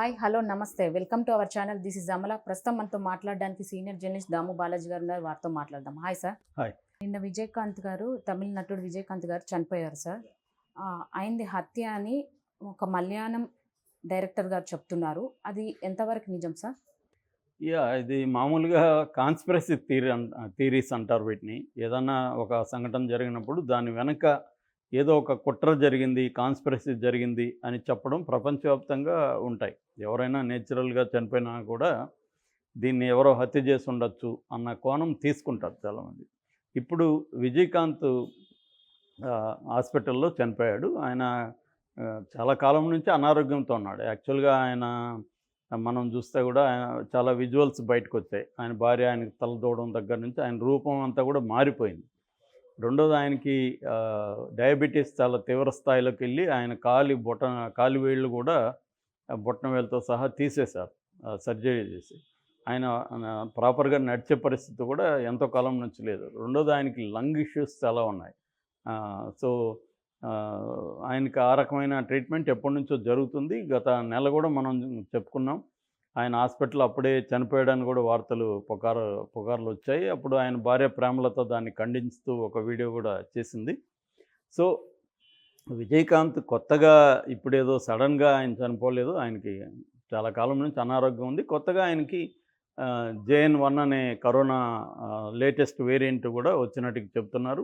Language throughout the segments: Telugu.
హాయ్, హలో, నమస్తే. Welcome to our channel. This is Amala. ప్రస్తుతం మనతో మాట్లాడడానికి సీనియర్ జర్నలిస్ట్ దాము బాలాజీ గారు ఉన్నారు. వారితో మాట్లాడదాం. Hi sir. హాయ్. నిన్న విజయకాంత్ గారు, తమిళ నటుడు విజయకాంత్ గారు చనిపోయారు సార్. అయింది హత్య అని ఒక మలయాళం డైరెక్టర్ గారు చెప్తున్నారు. అది ఎంతవరకు నిజం సార్? ఇది మామూలుగా కాన్స్పిరసీ థీరీస్ అంటారు వీటిని. ఏదన్నా ఒక సంఘటన జరిగినప్పుడు దాని వెనక ఏదో ఒక కుట్ర జరిగింది, కాన్స్పిరసీ జరిగింది అని చెప్పడం ప్రపంచవ్యాప్తంగా ఉంటాయి. ఎవరైనా నేచురల్‌గా చనిపోయినా కూడా దీన్ని ఎవరో హత్య చేసి ఉండొచ్చు అన్న కోణం తీసుకుంటారు చాలామంది. ఇప్పుడు విజయకాంత్ హాస్పిటల్‌లో చనిపోయాడు. ఆయన చాలా కాలం నుంచి అనారోగ్యంతో ఉన్నాడు. యాక్చువల్‌గా ఆయన మనం చూస్తే కూడా చాలా విజువల్స్ బయటకొచ్చాయి. ఆయన భార్య ఆయనకి తల దూడడం దగ్గర నుంచి ఆయన రూపం అంతా కూడా మారిపోయింది. రెండోది ఆయనకి డయాబెటీస్ చాలా తీవ్ర స్థాయిలోకెళ్ళి ఆయన కాలి వేళ్ళు కూడా బొటన వేలుతో సహా తీసేశారు సర్జరీ చేసి. ఆయన ప్రాపర్‌గా నడిచే పరిస్థితి కూడా ఎంతో కాలం నుంచి లేదు. రెండోది ఆయనకి లంగ్ ఇష్యూస్ చాలా ఉన్నాయి. సో, ఆయనకి ఆ రకమైన ట్రీట్మెంట్ ఎప్పటినుంచో జరుగుతుంది. గత నెల కూడా మనం చెప్పుకున్నాం. ఆయన హాస్పిటల్‌లో అప్పుడే చనిపోయాడని కూడా వార్తలు పుకార్లొచ్చాయి. అప్పుడు ఆయన భార్య ప్రేమలత దాన్ని ఖండిస్తూ ఒక వీడియో కూడా చేసింది. సో, విజయకాంత్ కొత్తగా ఇప్పుడేదో సడన్‌గా ఆయన చనిపోలేదు. ఆయనకి చాలా కాలం నుంచి అనారోగ్యం ఉంది. కొత్తగా ఆయనకి JN.1 అనే కరోనా లేటెస్ట్ వేరియంట్ కూడా వచ్చినట్టు చెప్తున్నారు.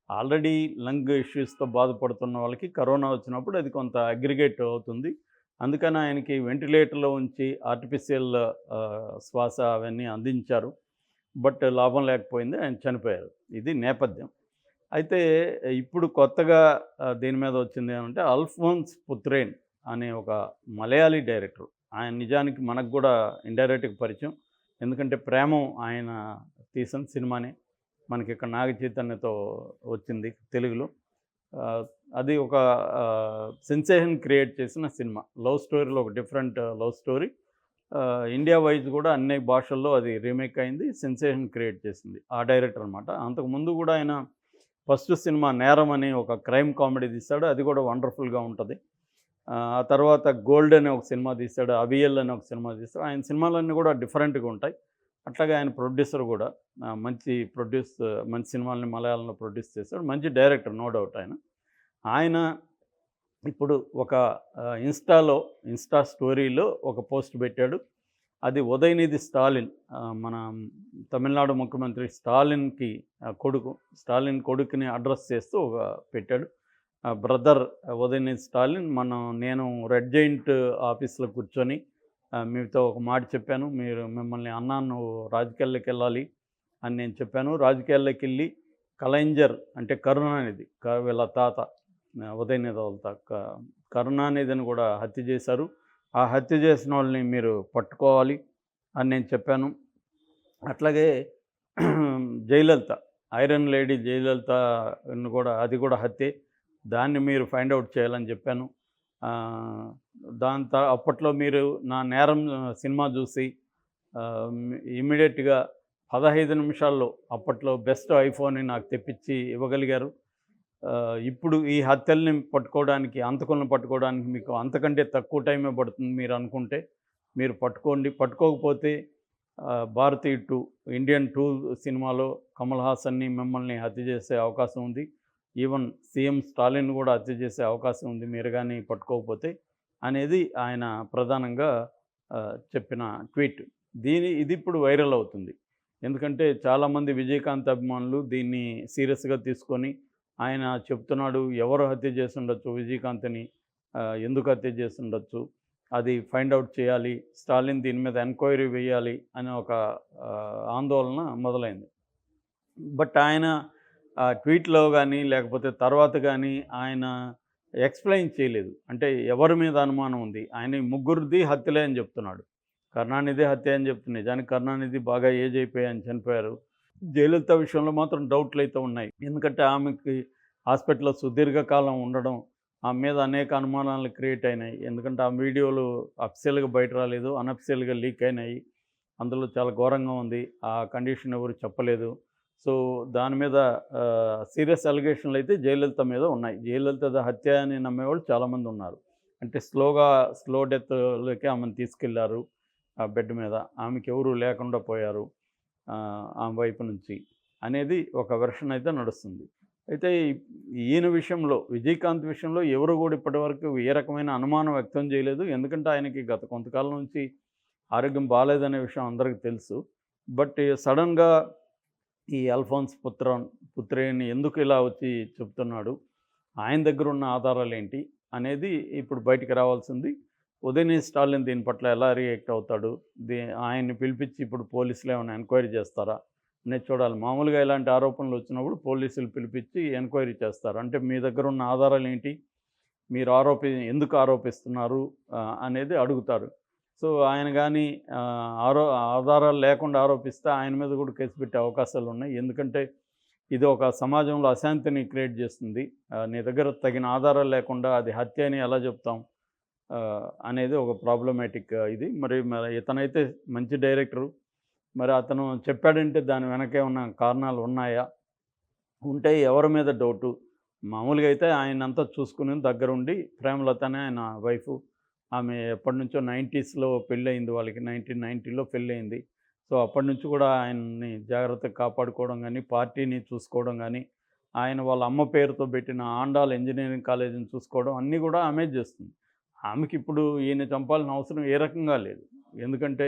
ఆల్రెడీ లంగ్ ఇష్యూస్‌తో బాధపడుతున్న వాళ్ళకి కరోనా వచ్చినప్పుడు అది కొంత అగ్రిగేట్ అవుతుంది. అందుకని ఆయనకి వెంటిలేటర్‌లో ఉంచి ఆర్టిఫిషియల్ శ్వాస అవన్నీ అందించారు. బట్ లాభం లేకపోయింది. ఆయన చనిపోయారు. ఇది నేపథ్యం. అయితే ఇప్పుడు కొత్తగా దీని మీద వచ్చింది ఏమంటే అల్ఫోన్స్ పుత్రేన్ అనే ఒక మలయాళీ డైరెక్టర్. ఆయన నిజానికి మనకు కూడా ఇండైరెక్ట్‌గా పరిచయం. ఎందుకంటే 'ప్రేమం' ఆయన తీసిన సినిమానే. మనకిక్కడ నాగ చైతన్యతో వచ్చింది తెలుగులో. అది ఒక సెన్సేషన్ క్రియేట్ చేసిన సినిమా. లవ్ స్టోరీలో ఒక different love story. India wise కూడా అన్ని భాషల్లో అది రీమేక్ అయింది. సెన్సేషన్ క్రియేట్ చేసింది. ఆ డైరెక్టర్ అనమాట. అంతకుముందు కూడా ఆయన ఫస్ట్ సినిమా 'నేరం' అని ఒక క్రైమ్ కామెడీ తీశాడు. అది కూడా వండర్‌ఫుల్‌గా ఉంటుంది. ఆ తర్వాత 'గోల్డ్' అనే ఒక సినిమా తీశాడు. 'అవియల్' అనే ఒక సినిమా తీశాడు. ఆయన సినిమాలన్నీ కూడా డిఫరెంట్‌గా ఉంటాయి. అట్లాగే ఆయన ప్రొడ్యూసర్ కూడా మంచి సినిమాలని మలయాళంలో ప్రొడ్యూస్ చేశాడు. మంచి డైరెక్టర్ నో డౌట్ ఆయన. ఆయన ఇప్పుడు ఒక ఇన్స్టా స్టోరీలో ఒక పోస్ట్ పెట్టాడు. అది ఉదయనిధి స్టాలిన్, మన తమిళనాడు ముఖ్యమంత్రి స్టాలిన్ కొడుకుని అడ్రస్ చేస్తూ పెట్టాడు. బ్రదర్ ఉదయనిధి స్టాలిన్, నేను రెడ్ జెయింట్ ఆఫీస్‌లో కూర్చొని మీతో ఒక మాట చెప్పాను. మిమ్మల్ని నువ్వు రాజకీయాల్లోకి వెళ్ళాలి అని నేను చెప్పాను. రాజకీయాల్లోకి వెళ్ళి కలైంజర్ అంటే కరుణానిధి, వీళ్ళ తాత, ఉదయనిధి వాళ్ళ తాత కరుణానిధిని కూడా హత్య చేశారు. ఆ హత్య చేసిన వాళ్ళని మీరు పట్టుకోవాలి అని నేను చెప్పాను. అట్లాగే జయలలిత, ఐరన్ లేడీ జయలలితను కూడా, అది కూడా హత్యే. దాన్ని మీరు ఫైండ్ అవుట్ చేయాలని చెప్పాను. అప్పట్లో మీరు నా 'నేరం' సినిమా చూసి ఇమ్మీడియట్‌గా 15 నిమిషాల్లో అప్పట్లో బెస్ట్ ఐఫోన్ని నాకు తెప్పించి ఇవ్వగలిగారు. ఇప్పుడు ఈ హత్యల్ని పట్టుకోవడానికి, హంతకులను పట్టుకోవడానికి మీకు అంతకంటే తక్కువ టైమే పడుతుంది మీరు అనుకుంటే మీరు పట్టుకోండి. పట్టుకోకపోతే 'భారతీయ 2' ఇండియన్ 2 సినిమాలో కమల్ హాసన్ని మిమ్మల్ని హత్య చేసే అవకాశం ఉంది. ఈవెన్ సీఎం స్టాలిన్ కూడా హత్య చేసే అవకాశం ఉంది మీరు కానీ పట్టుకోకపోతే అనేది ఆయన ప్రధానంగా చెప్పిన ట్వీట్. ఇది ఇప్పుడు వైరల్ అవుతుంది. ఎందుకంటే చాలామంది విజయకాంత్ అభిమానులు దీన్ని సీరియస్‌గా తీసుకొని ఆయన చెప్తున్నాడు ఎవరు హత్య చేసి ఉండొచ్చు విజయకాంత్‌ని, ఎందుకు హత్య చేసి ఉండొచ్చు, అది ఫైండ్ అవుట్ చేయాలి, స్టాలిన్ దీని మీద ఎంక్వైరీ వేయాలి అనే ఒక ఆందోళన మొదలైంది. బట్ ఆయన ట్వీట్‌లో కానీ లేకపోతే తర్వాత కానీ ఆయన ఎక్స్‌ప్లెయిన్ చేయలేదు. అంటే ఎవరి మీద అనుమానం ఉంది, ఆయన ముగ్గురిది హత్యలే అని చెప్తున్నాడు. కరుణానిధి హత్య అని చెప్తుంది. నిజానికి కరుణానిధి బాగా ఏజ్ అయిపోయి ఆయన చనిపోయారు. జయలలిత విషయంలో మాత్రం డౌట్లు అయితే ఉన్నాయి. ఎందుకంటే ఆమెకి హాస్పిటల్‌లో సుదీర్ఘకాలం ఉండడం, ఆమె మీద అనేక అనుమానాలు క్రియేట్ అయినాయి. ఎందుకంటే ఆ వీడియోలు అఫీషియల్‌గా బయట రాలేదు, అనఫీషియల్‌గా లీక్ అయినాయి. అందులో చాలా ఘోరంగా ఉంది. ఆ కండిషన్ ఎవరు చెప్పలేదు. సో, దాని మీద సీరియస్ అలిగేషన్లు అయితే జయలలిత మీద ఉన్నాయి. జయలలిత హత్య అని నమ్మేవాళ్ళు చాలామంది ఉన్నారు. అంటే స్లో డెత్లోకి ఆమెను తీసుకెళ్లారు ఆ బెడ్ మీద. ఆమెకి ఎవరు లేకుండా పోయారు ఆమె వైపు నుంచి అనేది ఒక వెర్షన్ అయితే నడుస్తుంది. అయితే ఈయన విషయంలో, విజయకాంత్ విషయంలో ఎవరు కూడా ఇప్పటివరకు ఏ రకమైన అనుమానం వ్యక్తం చేయలేదు. ఎందుకంటే ఆయనకి గత కొంతకాలం నుంచి ఆరోగ్యం బాలేదనే విషయం అందరికీ తెలుసు. బట్ సడన్‌గా ఈ అల్ఫోన్స్ పుత్రేని ఎందుకు ఇలా వచ్చి చెప్తున్నాడు? ఆయన దగ్గర ఉన్న ఆధారాలేంటి? అనేది ఇప్పుడు బయటికి రావాల్సింది. ఉదయనిధి స్టాలిన్ దీని పట్ల ఎలా రియాక్ట్ అవుతాడు? ఆయన్ని పిలిపించి ఇప్పుడు పోలీసులు ఏమైనా ఎంక్వైరీ చేస్తారా? అనేది చూడాలి. మామూలుగా ఇలాంటి ఆరోపణలు వచ్చినప్పుడు పోలీసులు పిలిపించి ఎంక్వైరీ చేస్తారు. అంటే మీ దగ్గర ఉన్న ఆధారాలేంటి? మీరు ఎందుకు ఆరోపిస్తున్నారు? అనేది అడుగుతారు. సో, ఆయన గాని ఆధారాలు లేకుండా ఆరోపిస్తే ఆయన మీద కూడా కేసు పెట్టే అవకాశాలున్నాయి. ఎందుకంటే ఇది ఒక సమాజంలో అశాంతిని క్రియేట్ చేస్తుంది. నీ దగ్గర తగిన ఆధారాలు లేకుండా అది హత్య అని ఎలా చెప్తాం? అనేది ఒక ప్రాబ్లమాటిక్ ఇది. మరి ఇతనైతే మంచి డైరెక్టరు. మరి అతను చెప్పాడంటే దాని వెనక ఏమన్నా కారణాలు ఉన్నాయా? ఉంటే ఎవరి మీద డౌటు? మామూలుగా అయితే ఆయనంతా చూసుకుని దగ్గరుండి ప్రేమలత అనే ఆయన వైఫు. ఆమె ఎప్పటినుంచో 90స్‌లో పెళ్ళయింది వాళ్ళకి. 1990లో పెళ్ళయింది. సో, అప్పటి నుంచి కూడా ఆయన్ని జాగ్రత్తగా కాపాడుకోవడం గానీ, పార్టీని చూసుకోవడం గానీ, ఆయన వాళ్ళ అమ్మ పేరుతో పెట్టిన ఆండాల్ ఇంజినీరింగ్ కాలేజీని చూసుకోవడం అన్నీ కూడా ఆమె చేస్తుంది. ఆమెకిప్పుడు ఈయన చంపాల్సిన అవసరం ఏ రకంగా లేదు. ఎందుకంటే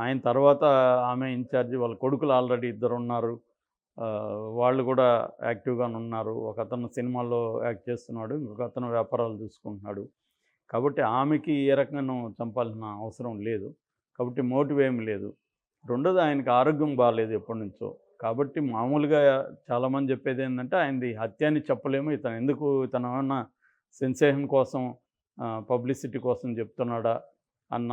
ఆయన తర్వాత ఆమె ఇన్‌చార్జ్. వాళ్ళ కొడుకులు ఆల్రెడీ ఇద్దరున్నారు. వాళ్ళు కూడా యాక్టివ్‌గానే ఉన్నారు. ఒకతను సినిమాల్లో యాక్ట్ చేస్తున్నాడు. ఇంకొకతను వ్యాపారాలు చూసుకుంటున్నాడు. కాబట్టి ఆమెకి ఏ రకంగానూ చంపాల్సిన అవసరం లేదు. కాబట్టి మోటివ్ ఏమి లేదు. రెండోది ఆయనకి ఆరోగ్యం బాలేదు ఎప్పటినుంచో. కాబట్టి మామూలుగా చాలామంది చెప్పేదేంటంటే ఆయనది హత్య అని చెప్పలేము. ఇతనేమన్నా సెన్సేషన్ కోసం పబ్లిసిటీ కోసం చెప్తున్నాడా అన్న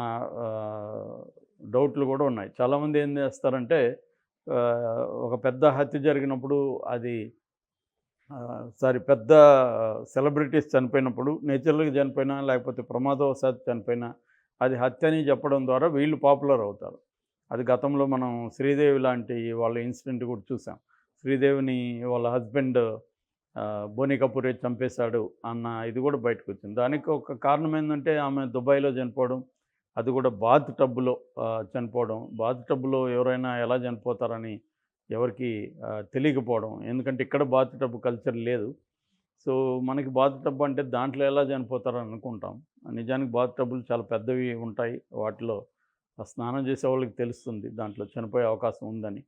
డౌట్లు కూడా ఉన్నాయి. చాలామంది ఏం చేస్తారంటే ఒక పెద్ద హత్య జరిగినప్పుడు అది పెద్ద సెలబ్రిటీస్ చనిపోయినప్పుడు, నేచురల్‌గా చనిపోయినా లేకపోతే ప్రమాదవశాత్తు చనిపోయినా అది హత్య అని చెప్పడం ద్వారా వీళ్ళు పాపులర్ అవుతారు. అది గతంలో మనం శ్రీదేవి లాంటి వాళ్ళ ఇన్సిడెంట్ కూడా చూసాం. శ్రీదేవిని వాళ్ళ హస్బెండ్ బోనీ కపూరే చంపేశాడు అన్న ఇది కూడా బయటకొచ్చింది. దానికి ఒక కారణం ఏందంటే ఆమె దుబాయ్‌లో చనిపోవడం. అది కూడా బాత్ టబ్‌లో చనిపోవడం. బాత్ టబ్‌లో ఎవరైనా ఎలా చనిపోతారని ఎవరికీ తెలియకపోవడం. ఎందుకంటే ఇక్కడ బాత్ టబ్ కల్చర్ లేదు. సో, మనకి బాత్ టబ్ అంటే దాంట్లో ఎలా చనిపోతారని అనుకుంటాం. నిజానికి బాత్ టబ్బులు చాలా పెద్దవి ఉంటాయి. వాటిలో స్నానం చేసేవాళ్ళకి తెలుస్తుంది దాంట్లో చనిపోయే అవకాశం ఉందని.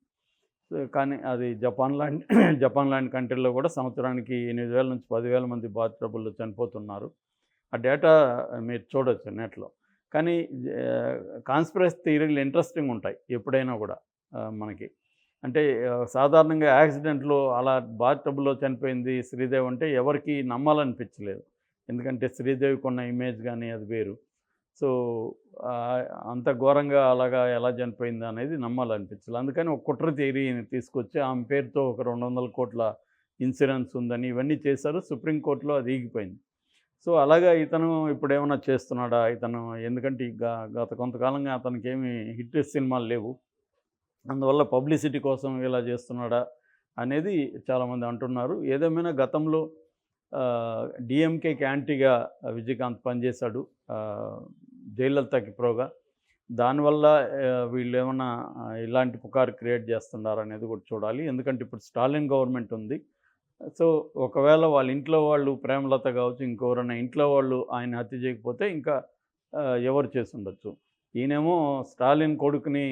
సో, కానీ అది జపాన్ లాంటి కంట్రీలో కూడా సంవత్సరానికి 8,000 నుంచి 10,000 మంది బాత్ టబ్బుల్లో చనిపోతున్నారు. ఆ డేటా మీరు చూడొచ్చు నెట్‌లో. కానీ కాన్స్పిరసీ థియరీలు ఇంట్రెస్టింగ్ ఉంటాయి ఎప్పుడైనా కూడా మనకి. అంటే సాధారణంగా యాక్సిడెంట్‌లో అలా బాత్ టబ్‌లో చనిపోయింది శ్రీదేవి అంటే ఎవరికీ నమ్మాలనిపించలేదు. ఎందుకంటే శ్రీదేవికి ఉన్న ఇమేజ్ గానీ అది వేరు. సో, అంత ఘోరంగా అలాగా ఎలా చనిపోయింది అనేది నమ్మాలనిపించలేదు. అందుకని ఒక కుట్ర థియరీని తీసుకొచ్చి ఆమె పేరుతో ఒక 200 కోట్ల ఇన్సూరెన్స్ ఉందని ఇవన్నీ చేశారు. సుప్రీం కోర్ట్‌లో అది ఈగిపోయింది. సో, అలాగా ఇతను ఇప్పుడేమన్నా చేస్తున్నాడా? ఎందుకంటే గత కొంతకాలంగా అతనికేమి హిట్ సినిమాలు లేవు. అందువల్ల పబ్లిసిటీ కోసం ఇలా చేస్తున్నాడా అనేది చాలామంది అంటున్నారు. ఏదేమైనా గతంలో డీఎంకేకి యాంటీగా విజయకాంత్ పనిచేశాడు జయలలితకి ప్రోగా. దానివల్ల వీళ్ళేమన్నా ఇలాంటి పుకారు క్రియేట్ చేస్తున్నారనేది కూడా చూడాలి. ఎందుకంటే ఇప్పుడు స్టాలిన్ గవర్నమెంట్ ఉంది. సో, ఒకవేళ వాళ్ళ ఇంట్లో వాళ్ళు ప్రేమలత కావచ్చు, ఇంకెవరైనా ఇంట్లో వాళ్ళు ఆయన హత్య చేయకపోతే ఇంకా ఎవరు చేసుండొచ్చు. ఈయనేమో స్టాలిన్ కొడుకుని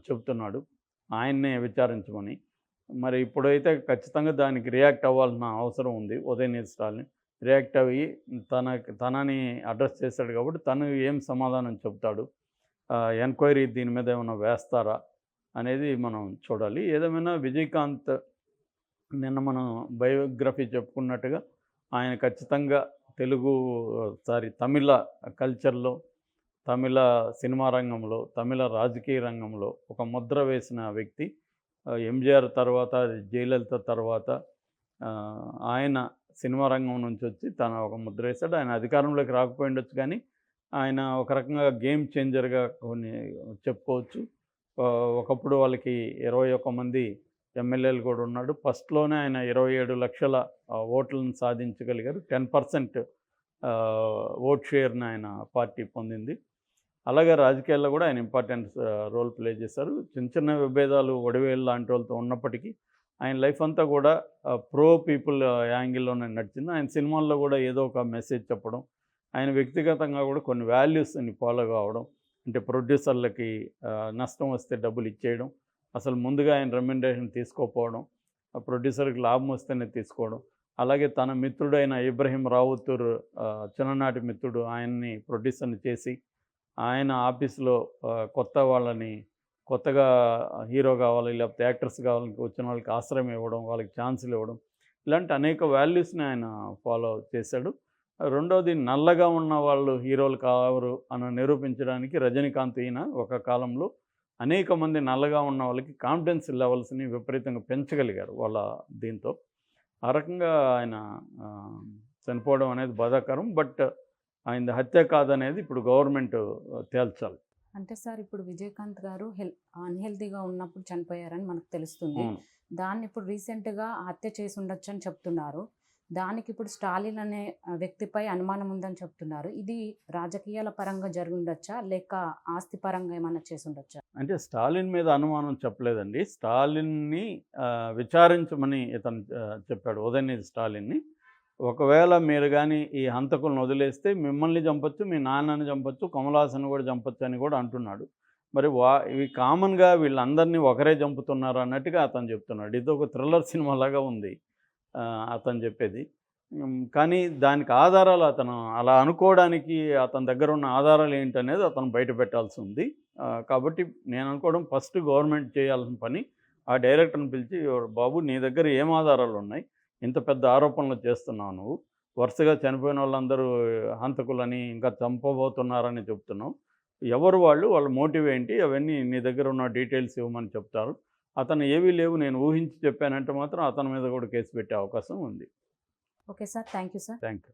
చెప్తున్నాడు ఆయన్నే విచారించమని. మరి ఇప్పుడైతే ఖచ్చితంగా దానికి రియాక్ట్ అవ్వాల్సిన అవసరం ఉంది ఉదయనిధి స్టాలిన్. రియాక్ట్ అయ్యి తనని అడ్రస్ చేశాడు కాబట్టి తను ఏం సమాధానం చెప్తాడు? ఎంక్వైరీ దీని మీద ఏమైనా వేస్తారా అనేది మనం చూడాలి. ఏదేమైనా విజయకాంత్ నిన్న మనం బయోగ్రఫీ చెప్పుకున్నట్టుగా ఆయన ఖచ్చితంగా తమిళ కల్చర్‌లో, తమిళ సినిమా రంగంలో, తమిళ రాజకీయ రంగంలో ఒక ముద్ర వేసిన వ్యక్తి. ఎంజీఆర్ తర్వాత, జయలలిత తర్వాత ఆయన సినిమా రంగం నుంచి వచ్చి తను ఒక ముద్ర వేశాడు. ఆయన అధికారంలోకి రాకపోయిండొచ్చు కానీ ఆయన ఒక రకంగా గేమ్ చేంజర్‌గా కొన్ని చెప్పుకోవచ్చు. ఒకప్పుడు వాళ్ళకి 21 మంది ఎమ్మెల్యేలు కూడా ఉన్నాడు. ఫస్ట్‌లోనే ఆయన 27 లక్షల ఓట్లను సాధించగలిగారు. 10% ఓట్ షేర్ని ఆయన పార్టీ పొందింది. అలాగే రాజకీయాల్లో కూడా ఆయన ఇంపార్టెంట్ రోల్ ప్లే చేశారు. చిన్న చిన్న విభేదాలు వడివేలు లాంటి వాళ్ళతో ఉన్నప్పటికీ ఆయన లైఫ్ అంతా కూడా ప్రో పీపుల్ యాంగిల్లోనే నడిచింది. ఆయన సినిమాల్లో కూడా ఏదో ఒక మెసేజ్ చెప్పడం, ఆయన వ్యక్తిగతంగా కూడా కొన్ని వాల్యూస్ని ఫాలో కావడం, అంటే ప్రొడ్యూసర్లకి నష్టం వస్తే డబ్బులు ఇచ్చేయడం, అసలు ముందుగా ఆయన రెమ్యునరేషన్ తీసుకోకపోవడం, ఆ ప్రొడ్యూసర్కి లాభం వస్తేనే తీసుకోవడం. అలాగే తన మిత్రుడైన ఇబ్రహీం రావుతూర్ చిన్ననాటి మిత్రుడు ఆయన్ని ప్రొడ్యూసర్ని చేసి ఆయన ఆఫీస్లో కొత్త వాళ్ళని కొత్తగా హీరో కావాలి లేకపోతే యాక్టర్స్ కావాలని వచ్చిన వాళ్ళకి ఆశ్రయం ఇవ్వడం, వాళ్ళకి ఛాన్సులు ఇవ్వడం, ఇలాంటి అనేక వాల్యూస్ని ఆయన ఫాలో చేశాడు. రెండోది నల్లగా ఉన్న వాళ్ళు హీరోలు కావరు అని నిరూపించడానికి రజనీకాంత్ ఈయన ఒక కాలంలో అనేక మంది నల్లగా ఉన్న వాళ్ళకి కాన్ఫిడెన్స్ లెవెల్స్ని విపరీతంగా పెంచగలిగారు వాళ్ళ దీంతో. ఆ రకంగా ఆయన చనిపోవడం అనేది బాధాకరం. బట్ ఆయనది హత్య కాదనేది ఇప్పుడు గవర్నమెంట్ తేల్చాలి. అంటే సార్ ఇప్పుడు విజయకాంత్ గారు అన్హెల్తీగా ఉన్నప్పుడు చనిపోయారని మనకు తెలుస్తుంది. అవును. దాన్ని ఇప్పుడు రీసెంట్గా హత్య చేసి ఉండొచ్చు అని చెప్తున్నారు. దానికి ఇప్పుడు స్టాలిన్ అనే వ్యక్తిపై అనుమానం ఉందని చెప్తున్నారు. ఇది రాజకీయాల పరంగా జరిగి ఉండొచ్చా లేక ఆస్తి పరంగా ఏమైనా చేసి ఉండొచ్చా? అంటే స్టాలిన్ మీద అనుమానం చెప్పలేదండి. స్టాలిన్ని విచారించమని ఇతను చెప్పాడు, ఉదయనిధి స్టాలిన్ని. ఒకవేళ మీరు కానీ ఈ హంతకులను వదిలేస్తే మిమ్మల్ని చంపొచ్చు, మీ నాన్నని చంపొచ్చు, కమల్ హాసన్ కూడా చంపొచ్చు అని కూడా అంటున్నాడు. మరి ఇవి కామన్గా వీళ్ళందరినీ ఒకరే చంపుతున్నారు అన్నట్టుగా అతను చెప్తున్నాడు. ఇది ఒక థ్రిల్లర్ సినిమా లాగా ఉంది అతను చెప్పేది. కానీ దానికి ఆధారాలు అతను అలా అనుకోవడానికి అతని దగ్గర ఉన్న ఆధారాలు ఏంటనేది అతను బయట పెట్టాల్సి ఉంది. కాబట్టి నేను అనుకోవడం ఫస్ట్ గవర్నమెంట్ చేయాల్సిన పని ఆ డైరెక్టర్ని పిలిచి, బాబు నీ దగ్గర ఏం ఆధారాలు ఉన్నాయి, ఇంత పెద్ద ఆరోపణలు చేస్తున్నావు, నువ్వు వరుసగా చనిపోయిన వాళ్ళందరూ హంతకులని ఇంకా చంపబోతున్నారని చెప్తున్నావు, ఎవరు వాళ్ళ మోటివ్ ఏంటి, అవన్నీ నీ దగ్గర ఉన్న డీటెయిల్స్ ఇవ్వమని చెప్తారు. అతను ఏవీ లేవు నేను ఊహించి చెప్పానంటే మాత్రం అతని మీద కూడా కేసు పెట్టే అవకాశం ఉంది. Okay sir, thank you sir. Thank you.